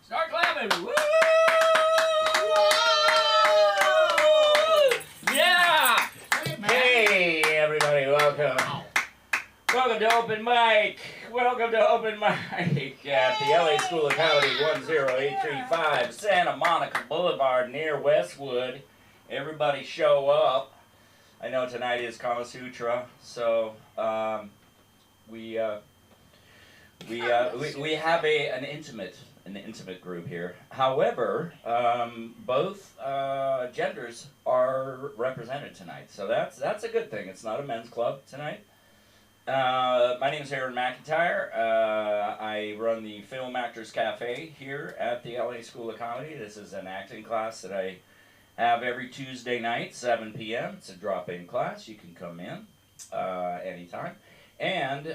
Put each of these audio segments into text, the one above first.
Start clapping. Woo! Yeah! Hey, everybody, welcome. Welcome to Open Mic. Welcome to Open Mic at the LA School of Comedy, 10835 Santa Monica Boulevard near Westwood. Everybody show up. I know tonight is Kama Sutra, so we have an intimate group here. However, both genders are represented tonight, so that's a good thing. It's not a men's club tonight. My name is Aaron McIntyre. I run the Film Actors Cafe here at the LA School of Comedy. This is an acting class that I have every Tuesday night, 7 p.m. It's a drop-in class. You can come in anytime. And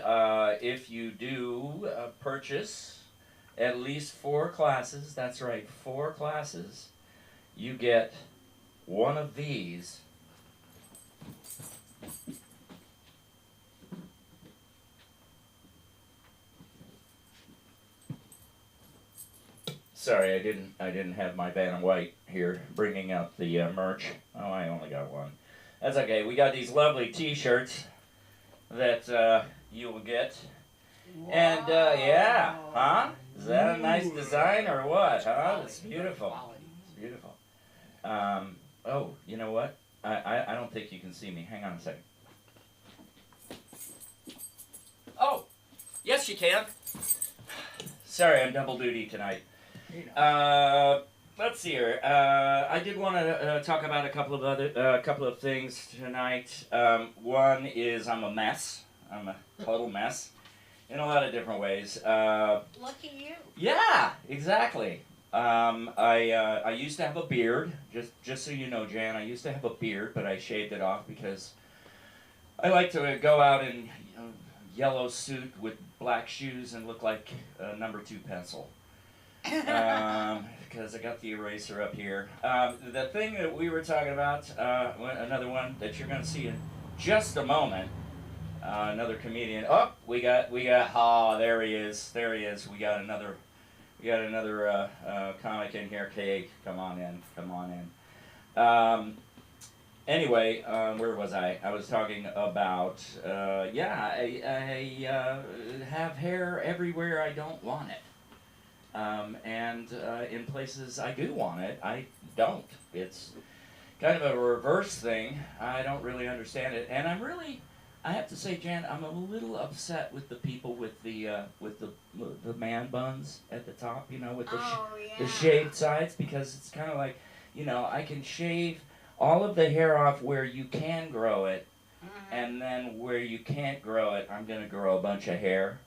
if you do purchase at least 4 classes, that's right, 4 classes, you get one of these. Sorry, I didn't have my Van and White here bringing out the merch. Oh, I only got one. That's okay. We got these lovely T-shirts that you will get. Wow. And yeah, huh? Is that a nice design or what? Huh? It's beautiful. It's beautiful. Oh, you know what? I don't think you can see me. Hang on a second. Oh, yes you can. Sorry, I'm double duty tonight. Let's see here. I did want to talk about a couple of things tonight. One is I'm a mess. I'm a total mess in a lot of different ways. Lucky you. Yeah, exactly. I used to have a beard. Just so you know, Jan, I used to have a beard, but I shaved it off because I like to go out in yellow suit with black shoes and look like a number 2 pencil. Because I got the eraser up here. The thing that we were talking about, another one that you're going to see in just a moment, another comedian. Oh, we got. Oh, there he is. We got another comic in here. Kay, come on in. Anyway, where was I? I was talking about, I have hair everywhere I don't want it. And in places I do want it, I don't. It's kind of a reverse thing. I don't really understand it, and I have to say, Jan, I'm a little upset with the people with the man buns at the top, with the shaved sides, because it's kind of like, I can shave all of the hair off where you can grow it, and then where you can't grow it, I'm gonna grow a bunch of hair.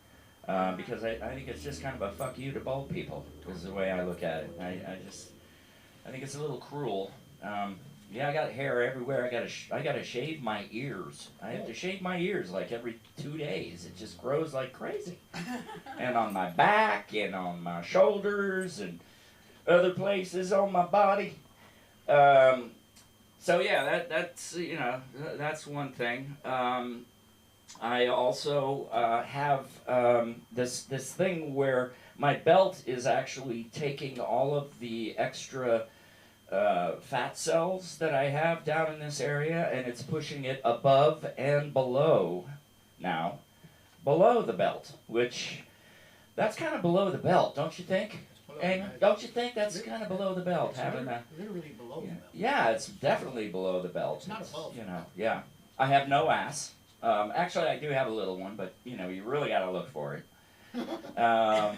Because I think it's just kind of a fuck you to bald people, is the way I look at it. I think it's a little cruel. I got hair everywhere. I gotta shave my ears. I have to shave my ears like every 2 days. It just grows like crazy. And on my back and on my shoulders and other places on my body. So yeah, that's one thing. I also have this thing where my belt is actually taking all of the extra fat cells that I have down in this area, and it's pushing it above and below now, below the belt, which that's kind of below the belt, don't you think? And don't you think that's kind of below the belt? It's having literally below the belt. Yeah, it's definitely below the belt. It's not above. Yeah. I have no ass. Actually, I do have a little one, but you really got to look for it. And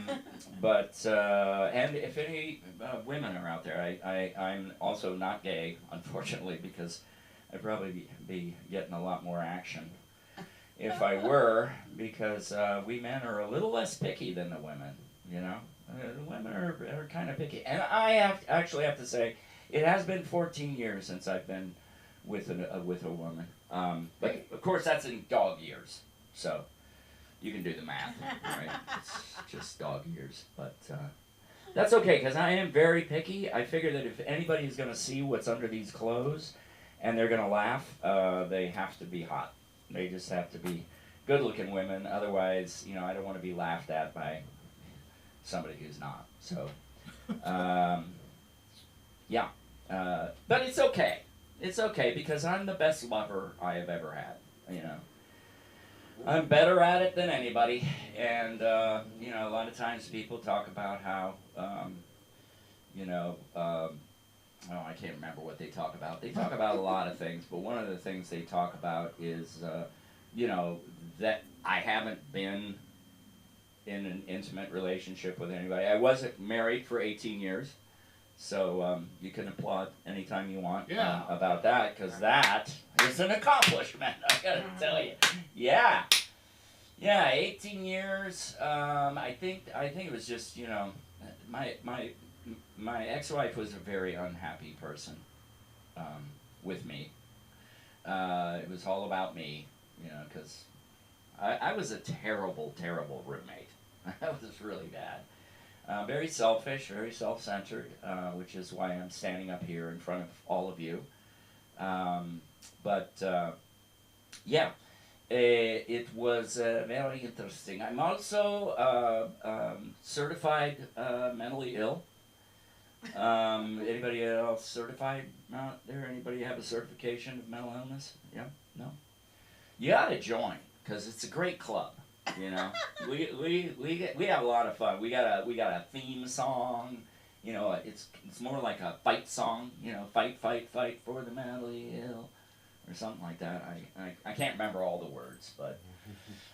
if any women are out there, I'm also not gay, unfortunately, because I'd probably be getting a lot more action if I were, because we men are a little less picky than the women. The women are kind of picky, and I actually have to say, it has been 14 years since I've been with a woman. But of course that's in dog years, so you can do the math, right? It's just dog years, but that's okay, because I am very picky. I figure that if anybody is going to see what's under these clothes and they're going to laugh, they have to be hot. They just have to be good-looking women. Otherwise, I don't want to be laughed at by somebody who's not. So Yeah, but it's okay. It's okay because I'm the best lover I have ever had. You know, I'm better at it than anybody, and you know, a lot of times people talk about how, you know, oh, I can't remember what they talk about. They talk about a lot of things, but one of the things they talk about is, you know, that I haven't been in an intimate relationship with anybody. I wasn't married for 18 years. So you can applaud anytime you want about that, because that is an accomplishment. I gotta tell you, yeah, 18 years. I think it was just, you know, my ex-wife was a very unhappy person with me. It was all about me, you know, because I was a terrible roommate. I was really bad. Very selfish, very self-centered, which is why I'm standing up here in front of all of you. Yeah, it was very interesting. I'm also certified mentally ill. Anybody else certified out there? Anybody have a certification of mental illness? Yeah? No? You ought to join, because it's a great club. You know, we have a lot of fun. We got a theme song. You know, it's more like a fight song. You know, fight for the mentally ill, or something like that. I can't remember all the words, but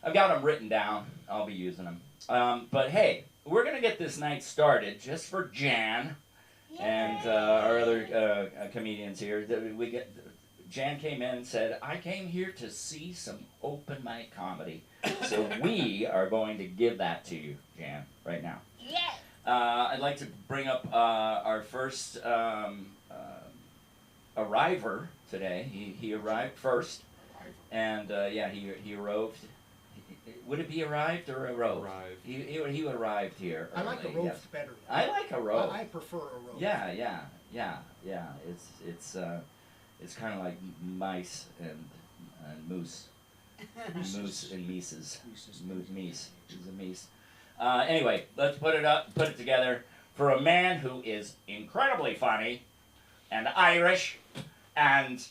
I've got them written down. I'll be using them. But hey, we're gonna get this night started just for Jan and our other comedians here. Jan came in and said, "I came here to see some open mic comedy." So we are going to give that to you, Jan, right now. Yes. I'd like to bring up our first arriver today. He arrived first, and yeah, he arrived. Would it be arrived or arose? Arrived. He arrived here. I like a early, roast yes. better. I like a roast. I prefer a roast. Yeah. It's kind of like mice and moose. Moose and Mises. Meese. He's a Meese. Anyway, let's put it together for a man who is incredibly funny and Irish, and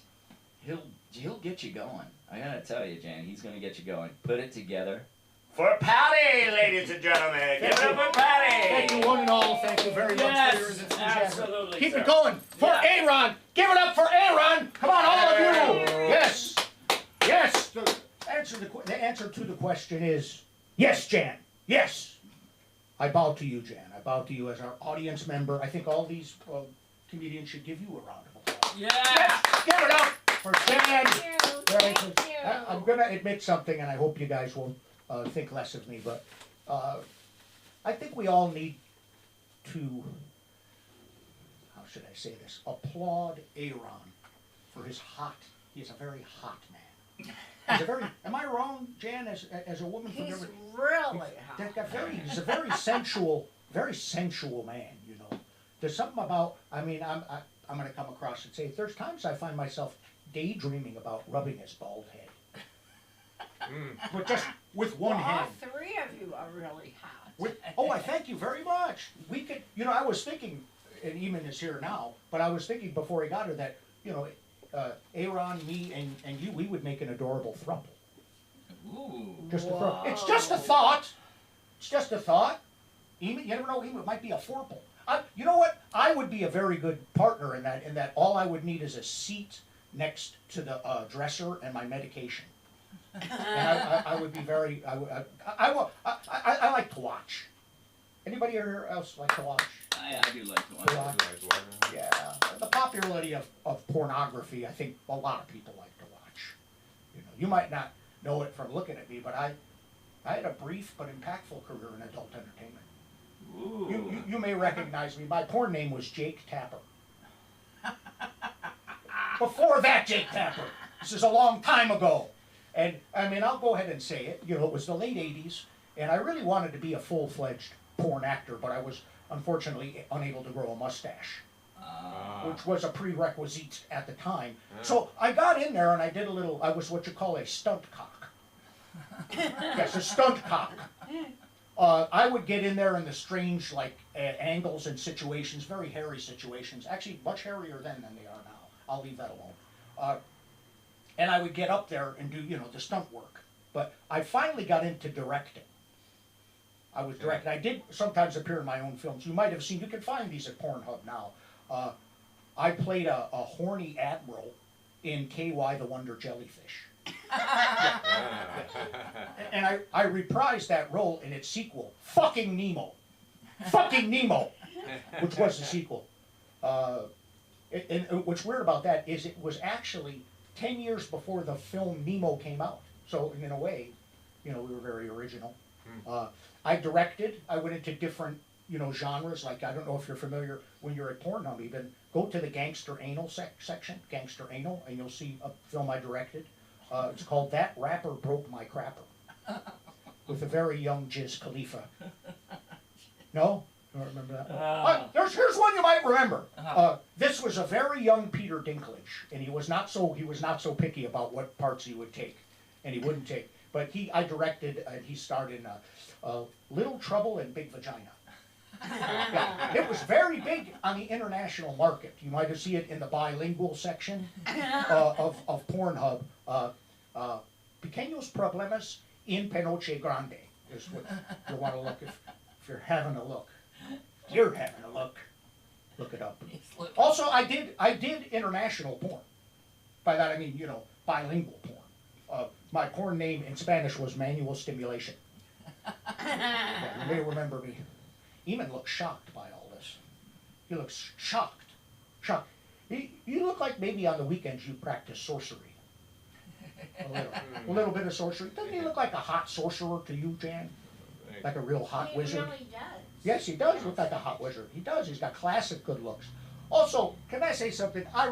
he'll get you going. I gotta tell you, Jan, he's gonna get you going. Put it together for Patty, ladies and gentlemen. Give it up for Patty. Thank you, one and all. Thank you very much for your enthusiasm. Absolutely. Keep sir. it going. For Aaron. Give it up for Aaron. Come on, all of you. Yes. Yes. The answer to the question is yes, Jan. Yes. I bow to you, Jan. I bow to you as our audience member. I think all these comedians should give you a round of applause. Yes. Give it up for Jan. Thank you. I'm going to admit something, and I hope you guys won't think less of me, but I think we all need to, how should I say this, applaud Aaron for his he is a very hot man. He's a very, am I wrong, Jan, as a woman from He's every, really hot. he's a very sensual man, you know. There's something about, I mean, I'm going to come across and say, there's times I find myself daydreaming about rubbing his bald head. But just with one hand. All three of you are really hot. I thank you very much. We could, you know, I was thinking, and Eamon is here now, but I was thinking before he got here that, you know, Aaron, me, and you, we would make an adorable throuple. Ooh. Just a thought. It's just a thought. It's just a thought. Eamon, you never know, Eamon, it might be a fourple. You know what? I would be a very good partner in that all I would need is a seat next to the dresser and my medication. And I would be very, I like to watch. Anybody else like to watch? I do like to watch. Yeah. The popularity of pornography, I think a lot of people like to watch. You know, you might not know it from looking at me, but I had a brief but impactful career in adult entertainment. Ooh. You may recognize me. My porn name was Jake Tapper. Before that, Jake Tapper. This is a long time ago. And, I mean, I'll go ahead and say it. You know, it was the late 80s, and I really wanted to be a full-fledged porn actor, but I was unfortunately unable to grow a mustache, which was a prerequisite at the time. So I got in there, and I did I was what you call a stunt cock. Yes, a stunt cock. I would get in there in the strange, like, angles and situations, very hairy situations. Actually, much hairier then than they are now. I'll leave that alone. And I would get up there and do, you know, the stunt work. But I finally got into directing. I was directing. I did sometimes appear in my own films. You might have seen, you can find these at Pornhub now. I played a horny admiral in KY the Wonder Jellyfish. And I reprised that role in its sequel, Fucking Nemo. Fucking Nemo, which was the sequel. And what's weird about that is it was actually 10 years before the film Nemo came out. So in a way, you know, we were very original. I directed. I went into different, you know, genres. Like, I don't know if you're familiar, when you're at Pornhub even, go to the gangster anal section, gangster anal, and you'll see a film I directed. It's called That Rapper Broke My Crapper, with a very young Jizz Khalifa. No? You don't remember that one? Here's one you might remember. This was a very young Peter Dinklage, and he was not so picky about what parts he would take, and he wouldn't take. But I directed, he starred in Little Trouble in Big Vagina. Yeah, it was very big on the international market. You might have seen it in the bilingual section of Pornhub. Pequeños problemas en Penoche Grande is what you want to look if you're having a look. You're having a look. Look it up. Also, I did international porn. By that I mean, you know, bilingual porn. My porn name in Spanish was Manual Stimulation. Yeah, you may remember me. Eamon looks shocked by all this. He looks shocked. Shocked. You look like maybe on the weekends you practice sorcery. A little bit of sorcery. Doesn't he look like a hot sorcerer to you, Jan? Like a real hot wizard? He really does. Yes, he does look like a hot wizard. He does. He's got classic good looks. Also, can I say something? I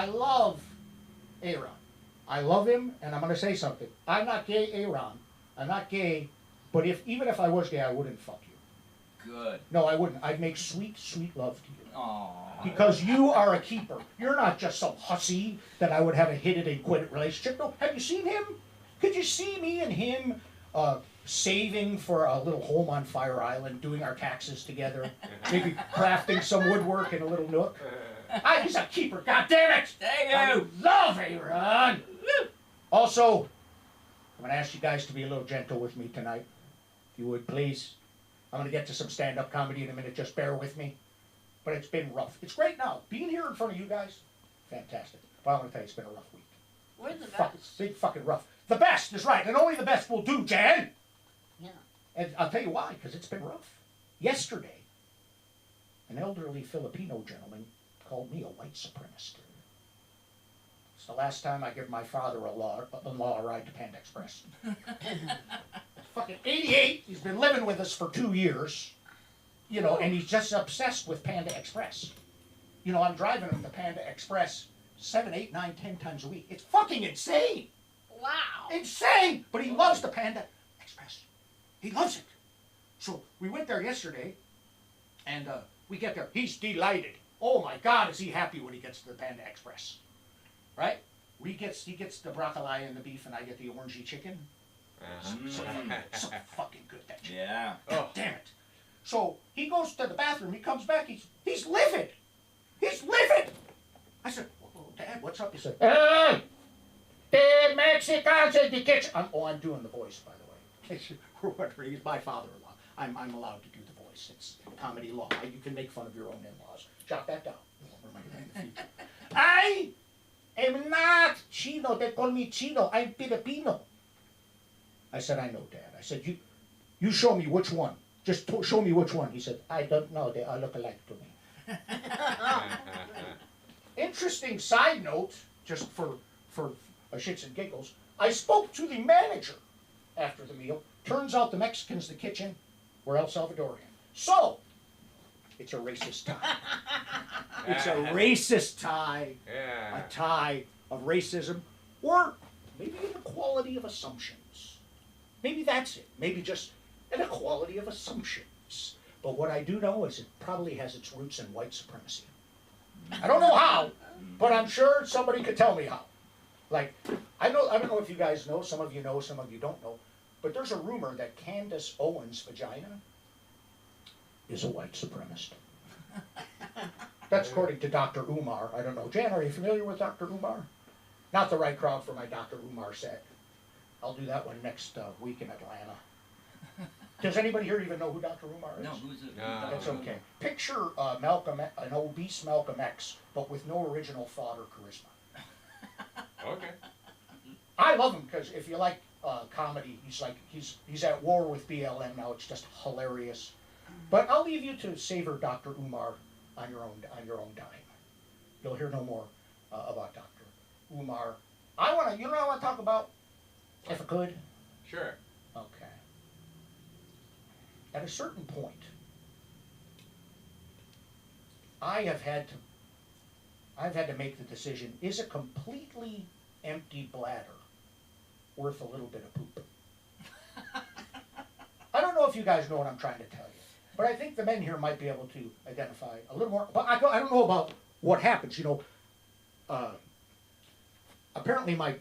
love Aaron. I love him, and I'm going to say something. I'm not gay, Aaron. I'm not gay, but even if I was gay, I wouldn't fuck you. Good. No, I wouldn't. I'd make sweet, sweet love to you. Aww. Because you are a keeper. You're not just some hussy that I would have a hit it and quit it relationship. No, have you seen him? Could you see me and him saving for a little home on Fire Island, doing our taxes together, maybe crafting some woodwork in a little nook? He's a keeper, God damn it! Thank you! I love Aaron! Also, I'm going to ask you guys to be a little gentle with me tonight. If you would, please. I'm going to get to some stand-up comedy in a minute. Just bear with me. But it's been rough. It's great now. Being here in front of you guys, fantastic. But I want to tell you, it's been a rough week. We're the best. Big fucking rough. The best is right, and only the best will do, Jan. Yeah. And I'll tell you why, because it's been rough. Yesterday, an elderly Filipino gentleman called me a white supremacist. It's the last time I give my father-in-law a ride to Panda Express. Fucking 88. He's been living with us for 2 years. You know, and he's just obsessed with Panda Express. You know, I'm driving him the Panda Express 7, 8, 9, 10 times a week. It's fucking insane. Wow. Insane! But he loves the Panda Express. He loves it. So we went there yesterday, and we get there. He's delighted. Oh my God, is he happy when he gets to the Panda Express. Right? He gets the broccoli and the beef, and I get the orangey chicken. So fucking good, that chicken. Yeah. God damn it. So he goes to the bathroom, he comes back, he's livid. He's livid. I said, oh, Dad, what's up? He said, hey, the Mexicans in the kitchen. I'm doing the voice, by the way. We're wondering, he's my father-in-law. I'm allowed to do the voice. It's comedy law. You can make fun of your own in-laws. Jot that down. I am not Chino. They call me Chino. I'm Filipino. I said, I know, Dad. I said, you show me which one. Just show me which one. He said, I don't know. They all look alike to me. Interesting side note, just for shits and giggles, I spoke to the manager after the meal. Turns out the Mexicans in the kitchen were El Salvadorian. So, it's a racist tie. It's a racist tie. Yeah. A tie of racism. Or maybe an equality of assumptions. Maybe that's it. Maybe just an equality of assumptions. But what I do know is it probably has its roots in white supremacy. I don't know how, but I'm sure somebody could tell me how. Like, I don't know if you guys know, some of you know, some of you don't know, but there's a rumor that Candace Owens' vagina is a white supremacist. That's according to Dr. Umar. I don't know. Jan, are you familiar with Dr. Umar? Not the right crowd for my Dr. Umar set. I'll do that one next week in Atlanta. Does anybody here even know who Dr. Umar is? No, who's it? No. That's okay. Picture Malcolm, an obese Malcolm X, but with no original thought or charisma. Okay. I love him because if you like comedy, he's at war with BLM now. It's just hilarious. But I'll leave you to savor Dr. Umar on your own dime. You'll hear no more about Dr. Umar. You know what I want to talk about? If I could. Sure. Okay. At a certain point, I've had to make the decision, is a completely empty bladder worth a little bit of poop? I don't know if you guys know what I'm trying to tell you, but I think the men here might be able to identify a little more, but I don't know about what happens, apparently my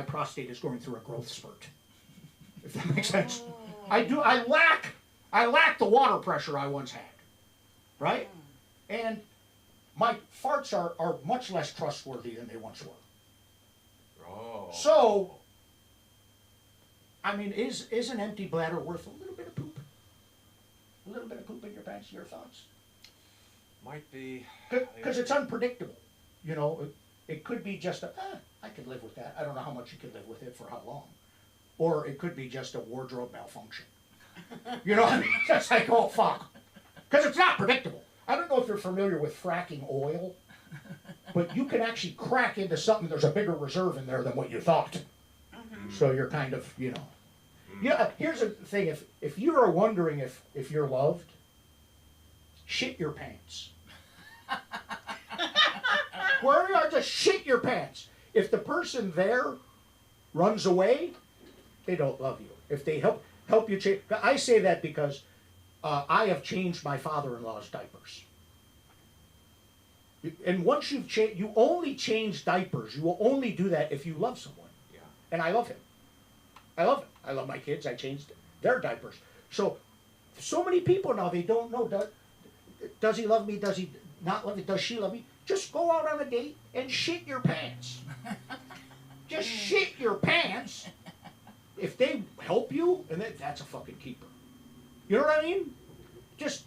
prostate is going through a growth spurt, if that makes sense. I lack the water pressure I once had, right? And my farts are much less trustworthy than they once were. Oh. So, I mean, is an empty bladder worth a little bit of poop? A little bit of poop in your pants, your thoughts? Might be. Because it's unpredictable. It could be just I could live with that. I don't know how much you could live with it for how long. Or it could be just a wardrobe malfunction. You know what I mean? Just like, oh, fuck. Because it's not predictable. I don't know if you're familiar with fracking oil, but you can actually crack into something, there's a bigger reserve in there than what you thought. So you're kind of, Yeah, here's the thing, if you are wondering if you're loved, shit your pants. Wherever you are, just shit your pants. If the person there runs away, they don't love you. If they help you change, I say that because I have changed my father-in-law's diapers. And once you've changed, you only change diapers. You will only do that if you love someone. Yeah. And I love him. I love him. I love my kids. I changed their diapers. So many people now, they don't know, does he love me? Does he not love me? Does she love me? Just go out on a date and shit your pants. Just shit your pants. If they help you, and that's a fucking keeper. You know what I mean? Just,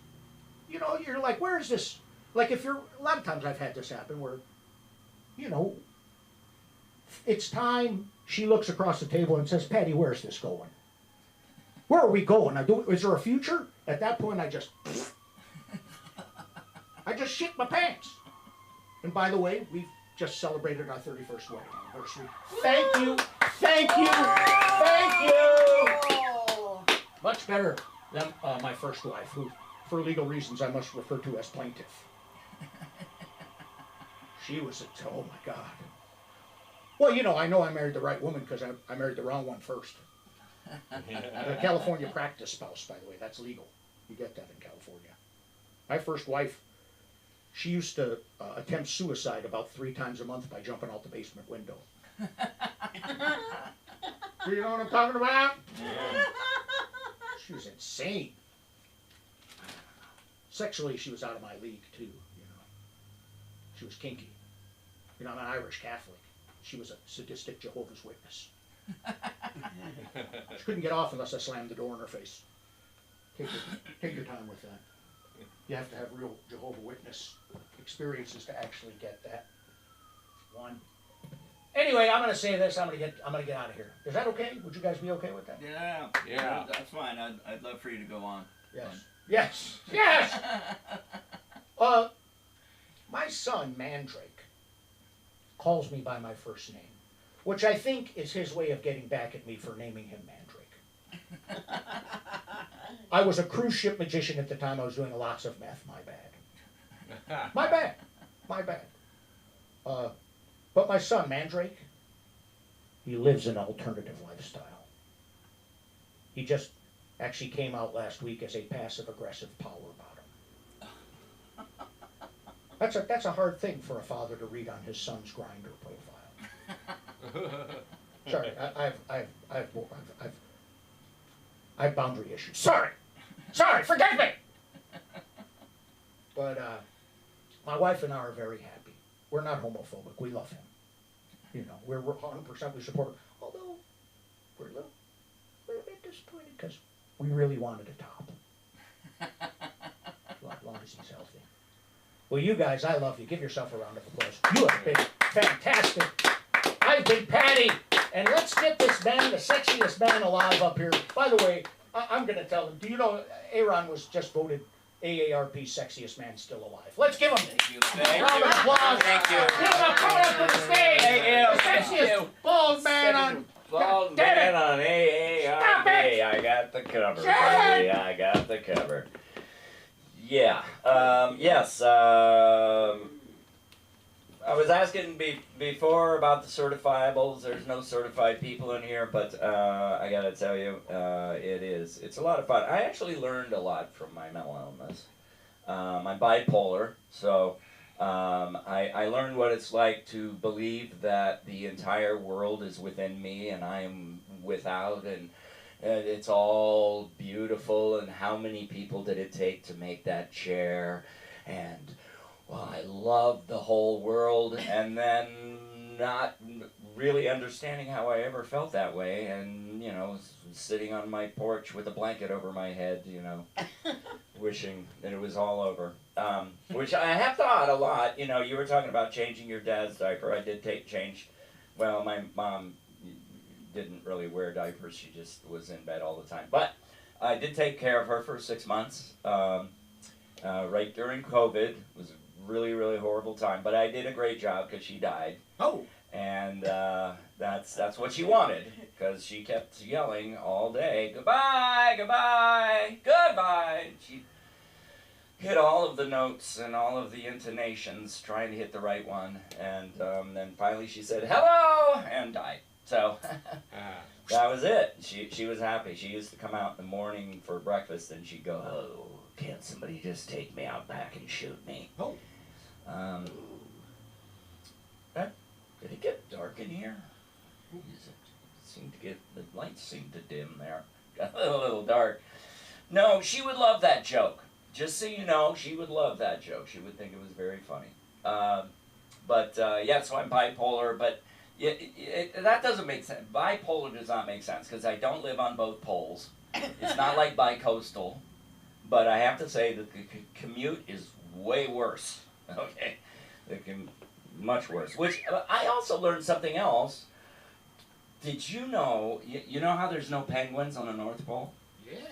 you're like, where is this? Like a lot of times I've had this happen where, it's time, she looks across the table and says, Patty, where's this going? Where are we going? Is there a future? At that point, I just shit my pants. And by the way, we've just celebrated our 31st wedding anniversary. Thank you, thank you, thank you. Much better than my first wife, who, for legal reasons, I must refer to as plaintiff. She was oh my God. Well, I know I married the right woman because I married the wrong one first. A California practice spouse, by the way, that's legal. You get that in California. My first wife, she used to attempt suicide about 3 times a month by jumping out the basement window. You know what I'm talking about? Yeah. She was insane. Sexually, she was out of my league, too, She was kinky. I'm an Irish Catholic. She was a sadistic Jehovah's Witness. She couldn't get off unless I slammed the door in her face. Take your time with that. You have to have real Jehovah's Witness experiences to actually get that one. Anyway, I'm going to say this. I'm going to get out of here. Is that okay? Would you guys be okay with that? Yeah. Yeah. That's fine. I'd love for you to go on. Yes. Yes. My son Mandrake calls me by my first name, which I think is his way of getting back at me for naming him Mandrake. I was a cruise ship magician at the time. I was doing lots of meth. My bad. My bad. But my son, Mandrake, he lives an alternative lifestyle. He just actually came out last week as a passive-aggressive power bottom. That's a hard thing for a father to read on his son's Grindr profile. Sorry, I have boundary issues. Sorry, forgive me. But my wife and I are very happy. We're not homophobic. We love him. You know, we're 100% we support him. Although we're a little bit disappointed because we really wanted a top. As long as he's healthy. Well, you guys, I love you. Give yourself a round of applause. You have been fantastic. I've been Patty. And let's get this man, the sexiest man alive, up here. By the way, I'm going to tell him, do you know Aaron was just voted AARP's sexiest man still alive? Let's give him a round of applause. Thank you. Give him a coming up to the stage. The Thank you. sexiest bald man on... Bald damn it. man on Stop AARP. it. I got the cover. Shut Baby. I got the cover. Yeah. Yes. I was asking before about the certifiables. There's no certified people in here, but I gotta tell you, it's a lot of fun. I actually learned a lot from my mental illness. I'm bipolar, so I learned what it's like to believe that the entire world is within me and I am without, and it's all beautiful, and how many people did it take to make that chair, and well, I love the whole world, and then not really understanding how I ever felt that way, and, you know, sitting on my porch with a blanket over my head, you know, wishing that it was all over. Which I have thought a lot. You know, you were talking about changing your dad's diaper. I did change. Well, my mom didn't really wear diapers. She just was in bed all the time. But I did take care of her for 6 months. Right during COVID. It was a really, really horrible time. But I did a great job because she died. Oh. And that's what she wanted, because she kept yelling all day, goodbye, goodbye, goodbye. She hit all of the notes and all of the intonations, trying to hit the right one. And then finally she said, hello, and died. So that was it. She was happy. She used to come out in the morning for breakfast, and she'd go, oh, can't somebody just take me out back and shoot me? Oh. Did it get dark in here? The lights seemed to dim there. Got a little dark. No, she would love that joke. Just so you know, she would love that joke. She would think it was very funny. Yeah, so I'm bipolar, but that doesn't make sense. Bipolar does not make sense, because I don't live on both poles. It's not like bicoastal, but I have to say that the commute is way worse. Okay? Much worse. Which, I also learned something else. Did you know, you know how there's no penguins on the North Pole?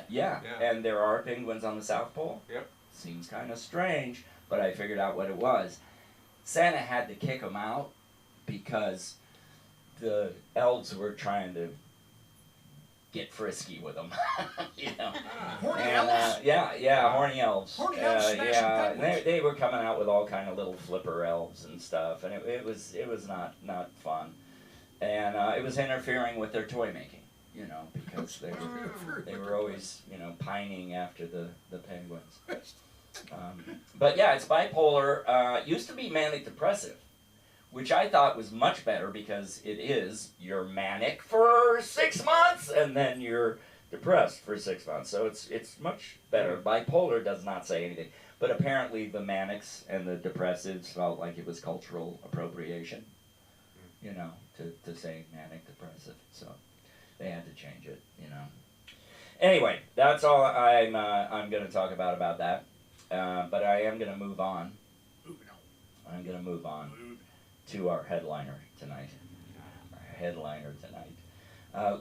Yeah. And there are penguins on the South Pole? Yep. Seems kind of strange, but I figured out what it was. Santa had to kick them out because the elves were trying to get frisky with them. You know? Horny elves? Yeah, horny elves. Horny elves smashing yeah, penguins. they were coming out with all kind of little flipper elves and stuff, and it was not fun, and it was interfering with their toy making, you know, because they were always, you know, pining after the penguins. But yeah, it's bipolar. It used to be manic depressive, which I thought was much better, because you're manic for 6 months and then you're depressed for 6 months. So it's much better. Bipolar does not say anything. But apparently the manics and the depressives felt like it was cultural appropriation, you know, to say manic depressive. So they had to change it, you know. Anyway, that's all I'm going to talk about that. But I am going to move on. I'm going to move on to our headliner tonight.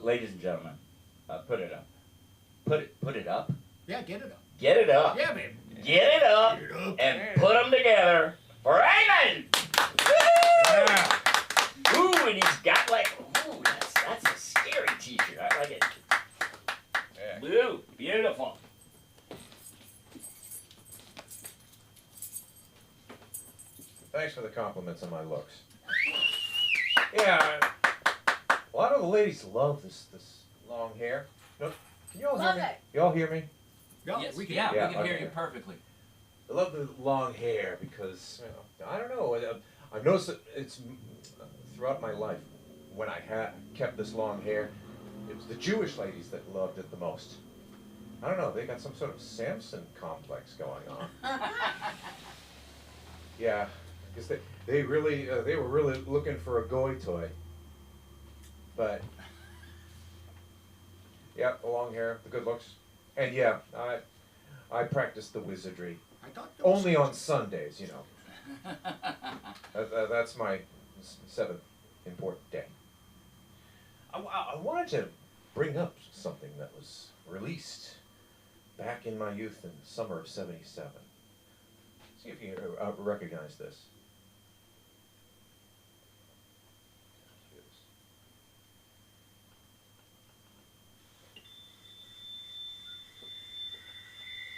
Ladies and gentlemen, put it up. Put it up. Yeah, get it up. Get it up. Yeah, babe. Get it up. Get it up. And put them together for Eamon! Yeah. Ooh, and he's got that's a scary t-shirt. I like it. Yeah. Blue, beautiful. Thanks for the compliments on my looks. Yeah, a lot of the ladies love this long hair. No, can you all hear Love me? it. You all hear me? Yeah, Yes, we can. yeah, Yeah, we can hear okay. you perfectly. I love the long hair because, you know, I don't know. I've noticed that it's throughout my life. when I had kept this long hair, it was the Jewish ladies that loved it the most. I don't know, they got some sort of Samson complex going on. Yeah, because they really they were really looking for a goy toy. But yeah, the long hair, the good looks, and yeah, I practiced the wizardry I thought there was only on Sundays, you know. That's my seventh important day. I wanted to bring up something that was released back in my youth in the summer of '77. See if you recognize this.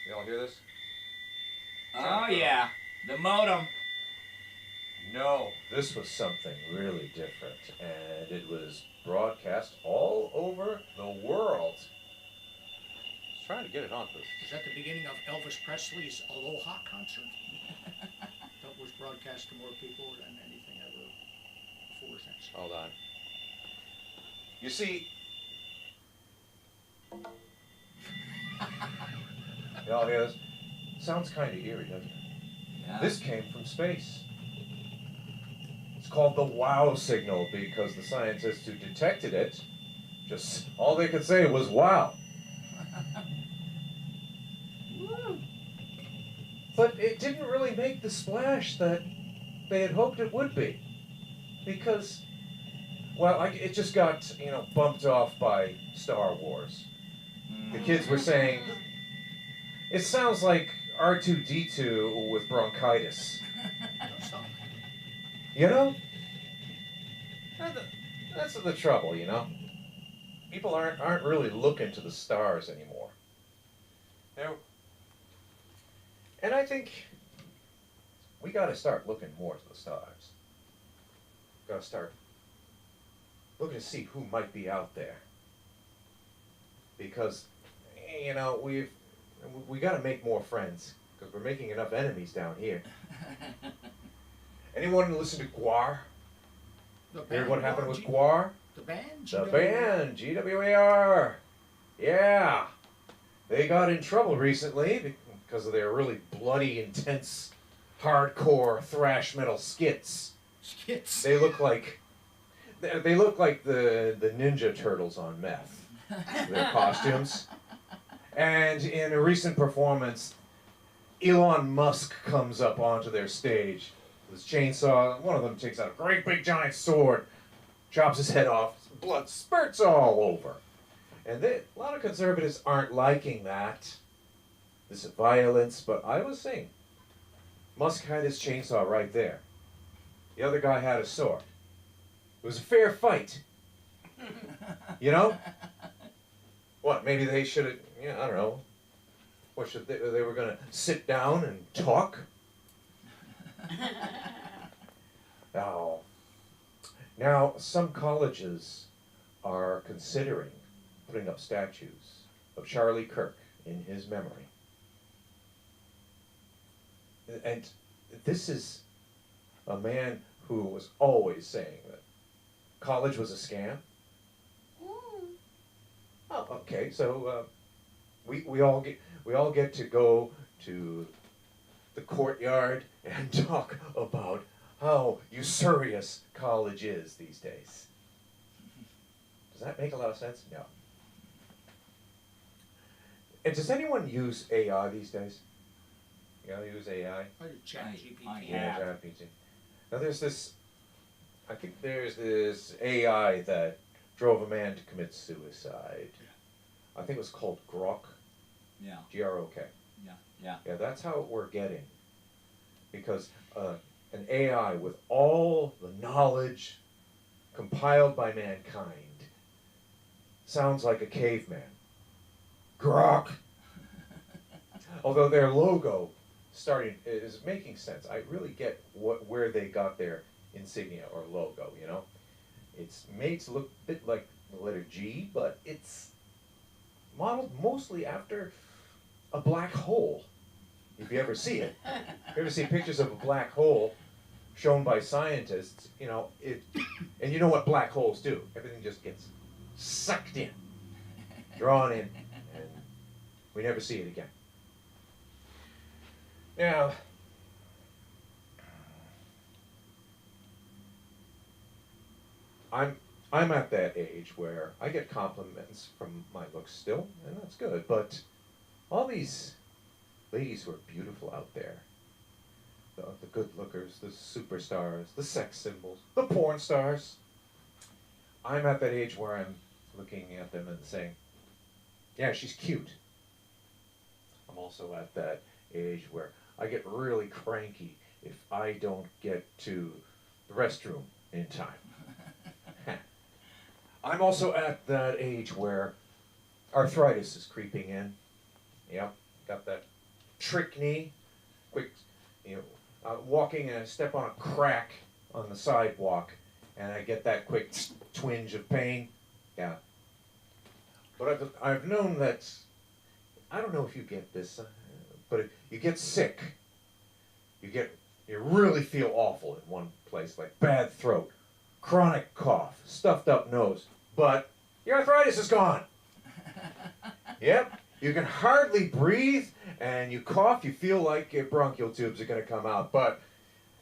Y'all hear this? Oh yeah, the modem. No, this was something really different, and it was broadcast all over the world. I was trying to get it on this. Is that the beginning of Elvis Presley's Aloha concert? That was broadcast to more people than anything ever before since. Hold on. You see, y'all hear this? Sounds kind of eerie, doesn't it? Yeah. This came from space. It's called the WOW signal because the scientists who detected it, just all they could say was wow. But it didn't really make the splash that they had hoped it would be. Because, well, it just got, you know, bumped off by Star Wars. The kids were saying, it sounds like R2-D2 with bronchitis. You know? That's the trouble, you know? People aren't really looking to the stars anymore. And I think we gotta start looking more to the stars. Gotta start looking to see who might be out there. Because, you know, we gotta make more friends, because we're making enough enemies down here. Anyone listen to Guar? Hear what happened with Guar? The band? The band, GWAR. Yeah. They got in trouble recently because of their really bloody, intense, hardcore thrash metal skits. Skits. They look like the Ninja Turtles on meth. Their costumes. And in a recent performance, Elon Musk comes up onto their stage with his chainsaw. One of them takes out a great big giant sword, chops his head off, blood spurts all over. And a lot of conservatives aren't liking that, this violence, but I was saying, Musk had his chainsaw right there. The other guy had a sword. It was a fair fight. You know? What, maybe they should have, yeah, I don't know. What should they were going to sit down and talk? Oh. Now, some colleges are considering putting up statues of Charlie Kirk in his memory. And this is a man who was always saying that college was a scam. Oh, okay, so we all get to go to the courtyard and talk about how usurious college is these days. Does that make a lot of sense? No. And does anyone use AI these days? You know, use AI? ChatGPT. Yeah. ChatGPT. Now there's this, I think there's this AI that drove a man to commit suicide. I think it was called Grok. Yeah. G-R-O-K. Yeah. Yeah. Yeah, that's how we're getting. Because an AI with all the knowledge compiled by mankind sounds like a caveman. Grok! Although their logo is making sense. I really get where they got their insignia or logo, you know? It's made to look a bit like the letter G, but it's modeled mostly after a black hole. If you ever see it. If you ever see pictures of a black hole shown by scientists, you know, and you know what black holes do? Everything just gets sucked in, drawn in, and we never see it again. Now, I'm at that age where I get compliments from my looks still, and that's good, but all these ladies who are beautiful out there, the good lookers, the superstars, the sex symbols, the porn stars, I'm at that age where I'm looking at them and saying, yeah, she's cute. I'm also at that age where I get really cranky if I don't get to the restroom in time. I'm also at that age where arthritis is creeping in. Yep, got that trick knee, quick, walking and I step on a crack on the sidewalk and I get that quick twinge of pain. Yeah. But I've known that, I don't know if you get this, but if you get sick, you really feel awful in one place, like bad throat, chronic cough, stuffed up nose, but your arthritis is gone. Yep, you can hardly breathe, and you cough, you feel like your bronchial tubes are going to come out, but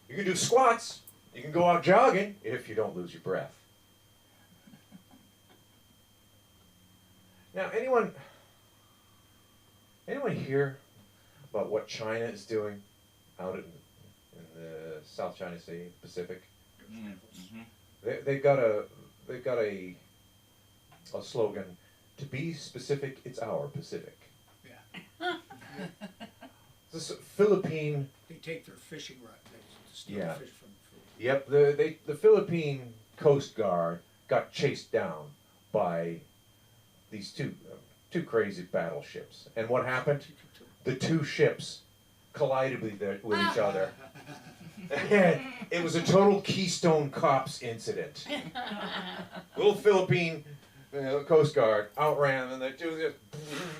you can do squats, you can go out jogging if you don't lose your breath. Now, anyone hear about what China is doing out in the South China Sea, Pacific? Mm-hmm. They've got a slogan: to be specific, it's our Pacific. Yeah. This Philippine. They take their fishing rod. They steal Yeah. fish from the Yep, the Philippine Coast Guard got chased down by these two crazy battleships, and what happened? The two ships collided with each other. And it was a total Keystone Cops incident. Little Philippine Coast Guard outran them, and they do this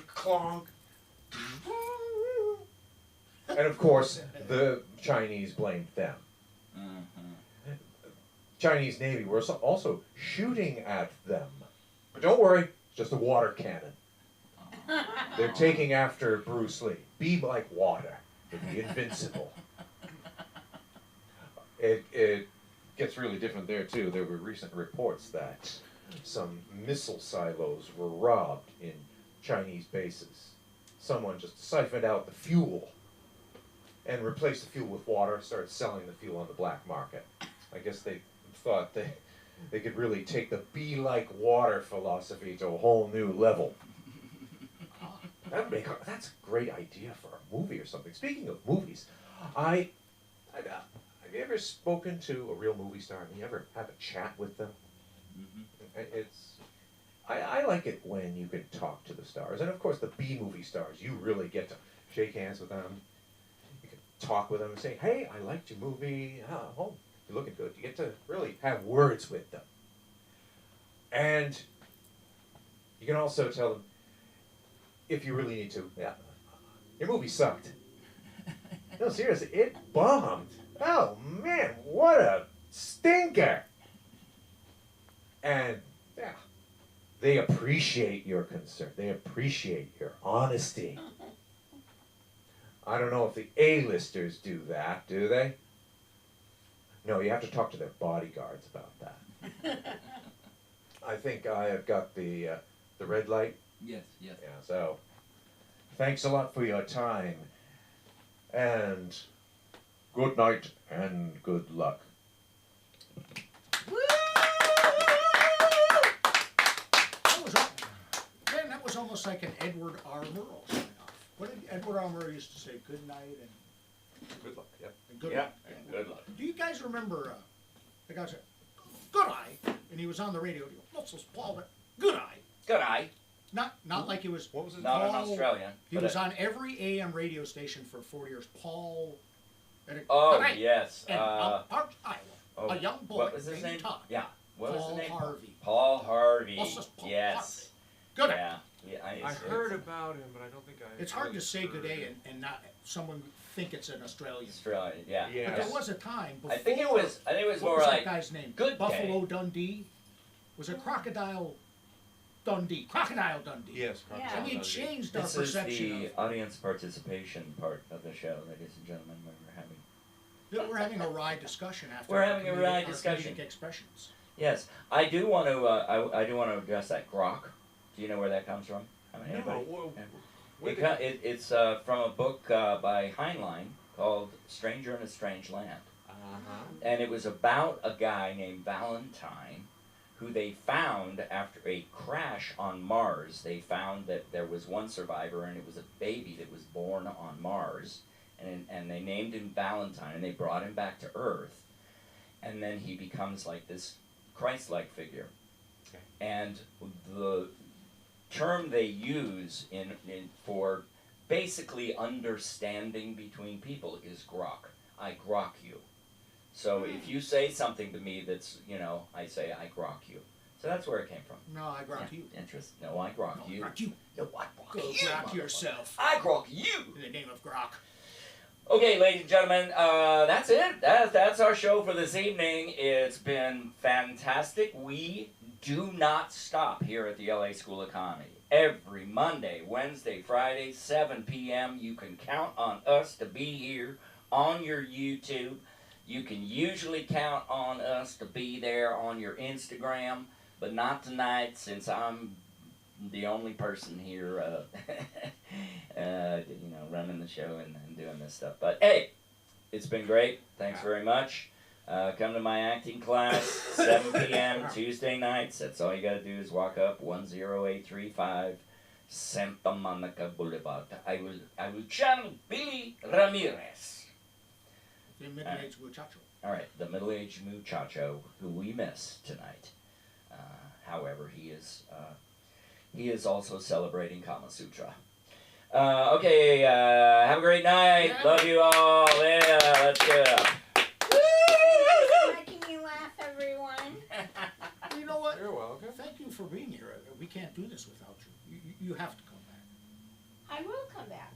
clonk. And of course, the Chinese blamed them. Mm-hmm. Chinese Navy were also shooting at them. But don't worry, it's just a water cannon. They're taking after Bruce Lee. Be like water. You'll be invincible. It gets really different there too. There were recent reports that some missile silos were robbed in Chinese bases. Someone just siphoned out the fuel and replaced the fuel with water, started selling the fuel on the black market. I guess they thought they could really take the be like water philosophy to a whole new level. That's a great idea for a movie or something. Speaking of movies, have you ever spoken to a real movie star? Have you ever had a chat with them? Mm-hmm. I like it when you can talk to the stars, and of course the B movie stars. You really get to shake hands with them. You can talk with them and say, "Hey, I liked your movie. Oh, you're looking good." You get to really have words with them, and you can also tell them, if you really need to, yeah, your movie sucked. No, seriously, it bombed. Oh man, what a stinker! And yeah, they appreciate your concern. They appreciate your honesty. I don't know if the A-listers do that, do they? No, you have to talk to their bodyguards about that. I think I have got the red light. Yes, yes. Yeah, so thanks a lot for your time, and good night and good luck. That was almost like an Edward R. Murrow sign off. What did Edward R. Murrow used to say? Good night and Good luck, yep. good Yeah, luck. and good luck. Do you guys remember the guy said, "Good eye," and he was on the radio. He goes, "Not so Paul, but good eye." Good eye. Not like he was. What was his Not name? an Paul- Australian. He but was on every AM radio station for 4 years. Paul. Oh, Good night. yes. And Park, Iowa, Oh, a young boy what was his named name? Todd. Yeah. What was Paul his name? Harvey. Paul Harvey. What's this Paul Yes. Good. Yeah. Yeah. I heard about him, but I don't think I. It's hard to say good day and not someone think it's an Australian. Australia, yeah. Yeah. But there was a time before. I think it was What more was like that guy's name? Good Buffalo Day. Dundee? Was it Crocodile Dundee? Crocodile Dundee. Yes. Yeah. And he changed our This is perception the of audience participation part of the show, ladies and gentlemen, when we're having. that. We're having a wry discussion after. We're our having a comedic- wry our discussion. comedic expressions. Yes, I do want to. I do want to address that grok. Do you know where that comes from? I mean, No, anybody? well, Yeah. where It, did- co- it, it's from a book by Heinlein called "Stranger in a Strange Land," Uh-huh. and it was about a guy named Valentine, who they found after a crash on Mars. They found that there was one survivor, and it was a baby that was born on Mars, and they named him Valentine, and they brought him back to Earth, and then he becomes like this Christ-like figure. Okay. And the term they use in for basically understanding between people is grok. I grok you. So if you say something to me that's, I say I grok you. So that's where it came from. No, I grok you. Interest. No, I grok No, you. grok you. No, I grok Go you. grok motherfucker. yourself. I grok you. In the name of grok. Okay, ladies and gentlemen, that's it. That's our show for this evening. It's been fantastic. We do not stop here at the LA School of Comedy. Every Monday, Wednesday, Friday, 7 p.m. You can count on us to be here on your YouTube. You can usually count on us to be there on your Instagram, but not tonight since I'm the only person here, running the show and doing this stuff. But hey, it's been great. Thanks very much. Come to my acting class, 7 p.m. Tuesday nights. That's all you got to do is walk up 10835 Santa Monica Boulevard. I will channel Billy Ramirez. The middle-aged muchacho. All right, the middle-aged muchacho who we miss tonight. However, he is also celebrating Kama Sutra. Okay, have a great night. Yeah. Love you all. Yeah, let's go. Making me laugh, everyone. You know what? You're welcome. Thank you for being here. We can't do this without you. You have to come back. I will come back.